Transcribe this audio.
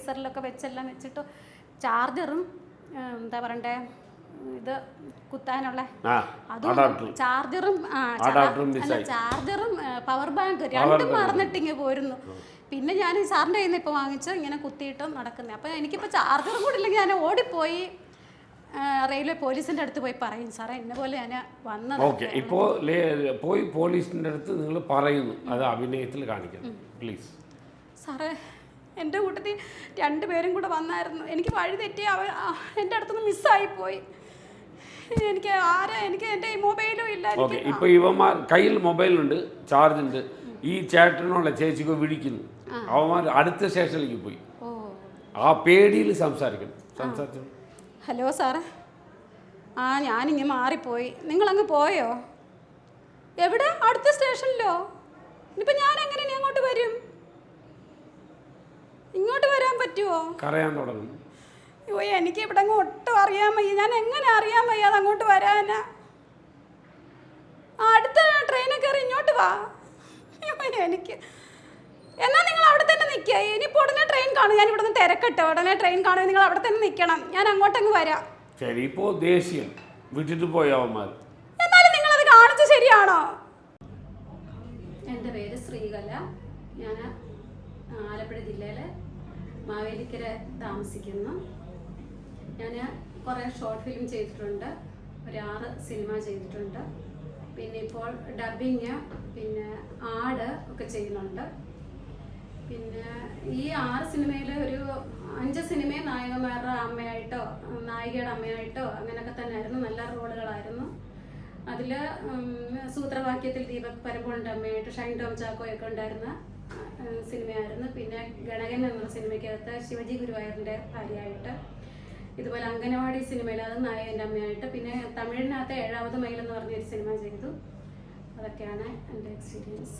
ഫ്രീസറിലൊക്കെ വെച്ചെല്ലാം വെച്ചിട്ട് ചാർജറും എന്താ പറയണ്ടേ ഇത് കുത്താനുള്ള അതും ചാർജറും ചാർജറും പവർ ബാങ്ക് രണ്ടും മറന്നിട്ടിങ്ങ് പോരുന്നു. പിന്നെ ഞാൻ സാറിൻ്റെ കയ്യിൽ നിന്ന് ഇപ്പോൾ വാങ്ങിച്ച് ഇങ്ങനെ കുത്തിയിട്ട് നടക്കുന്നത്. അപ്പോൾ എനിക്കിപ്പോൾ ചാർജറും കൂടി ഇല്ലെങ്കിൽ ഞാൻ ഓടിപ്പോയി റെയിൽവേ പോലീസിൻ്റെ അടുത്ത് പോയി പറയും, സാറേ എന്നെ പോലെ ഞാൻ വന്നത്. ഓക്കെ, ഇപ്പോൾ പോയി പോലീസിൻ്റെ അടുത്ത് നിങ്ങൾ പറയുന്നു, അത് അഭിനയത്തിൽ കാണിക്കണം പ്ലീസ്. സാറേ എൻ്റെ കൂട്ടത്തിൽ 2 പേരും കൂടെ വന്നായിരുന്നു. എനിക്ക് വഴി തെറ്റി എൻ്റെ അടുത്തുനിന്ന് മിസ്സായിപ്പോയി. എനിക്ക് എൻ്റെ മൊബൈലും ഇല്ല. ഓക്കെ, ഇപ്പോൾ ഇവന്മാർ കയ്യിൽ മൊബൈലുണ്ട്, ചാർജ് ഉണ്ട്. ഈ ചേട്ടനുള്ള ചേച്ചിക്ക് വിളിക്കുന്നു, അവന്മാർ അടുത്ത സ്റ്റേഷനിലേക്ക് പോയി. ആ പേടിയിൽ സംസാരിച്ചു. ഹലോ സാറേ, ഞാനിങ്ങനെ മാറിപ്പോയി, നിങ്ങളങ്ങ് പോയോ? എവിടെ? അടുത്ത സ്റ്റേഷനിലോ? ഇനിയിപ്പോൾ ഞാൻ എങ്ങനെ ഇനി അങ്ങോട്ട് വരും? ഇങ്ങോട്ട് വരാൻ പറ്റുമോ? കരയാൻ തുടങ്ങും. അയ്യോ, എനിക്ക് ഇവിടെ അങ്ങ് ഒട്ടും അറിയാൻ വയ്യ. ഞാൻ എങ്ങനെ അറിയാൻ വയ്യ അത് അങ്ങോട്ട് വരാനാ? അടുത്ത ട്രെയിനിൽ കയറി ഇങ്ങോട്ട് വാ. എനിക്ക് എന്നാ നിങ്ങൾ അവിടെ തന്നെ നിൽക്കുക. ഇനിയിപ്പോൾ ഉടനെ ട്രെയിൻ കാണും. ഞാൻ ഇവിടെ നിന്ന് തിരക്കട്ടെ, ഉടനെ ട്രെയിൻ കാണും. നിങ്ങൾ അവിടെ തന്നെ നിൽക്കണം, ഞാൻ അങ്ങോട്ടങ്ങ് വരാം. ശരി, ഇപ്പോൾ ദേഷ്യം വിട്ടിട്ട് പോയവന്മാർ. എന്നാലും നിങ്ങളത് കാണിച്ച് ശരിയാണോ? എൻ്റെ പേര് ശ്രീകല. ഞാൻ ആലപ്പുഴ ജില്ലയിലെ മാവേലിക്കര താമസിക്കുന്നു. ഞാൻ കുറേ ഷോർട്ട് ഫിലിം ചെയ്തിട്ടുണ്ട്, ഒരു 6 സിനിമ ചെയ്തിട്ടുണ്ട്. പിന്നെ ഇപ്പോൾ ഡബിങ്, പിന്നെ ആഡ് ഒക്കെ ചെയ്യുന്നുണ്ട്. പിന്നെ ഈ 6 സിനിമയിൽ ഒരു 5 സിനിമയും നായകന്മാരുടെ അമ്മയായിട്ടോ നായികയുടെ അമ്മയായിട്ടോ അങ്ങനെയൊക്കെ തന്നെ ആയിരുന്നു. നല്ല റോളുകളായിരുന്നു. അതിൽ സൂത്രവാക്യത്തിൽ ദീപക് പരമ്പോളിൻ്റെ അമ്മയായിട്ട് ഷൈൻ ടോം ചാക്കോയൊക്കെ ഉണ്ടായിരുന്ന സിനിമയായിരുന്നു. പിന്നെ ഗണകൻ എന്ന സിനിമയ്ക്കകത്ത് ശിവജി ഗുരുവായൂരിൻ്റെ ഭാര്യയായിട്ട്, ഇതുപോലെ അംഗനവാടി സിനിമയിൽ അത് നായകൻ്റെ അമ്മയായിട്ട്, പിന്നെ തമിഴിനകത്ത് 7ാമത് മൈൽ എന്ന് പറഞ്ഞൊരു സിനിമ ചെയ്തു. അതൊക്കെയാണ് എൻ്റെ എക്സ്പീരിയൻസ്.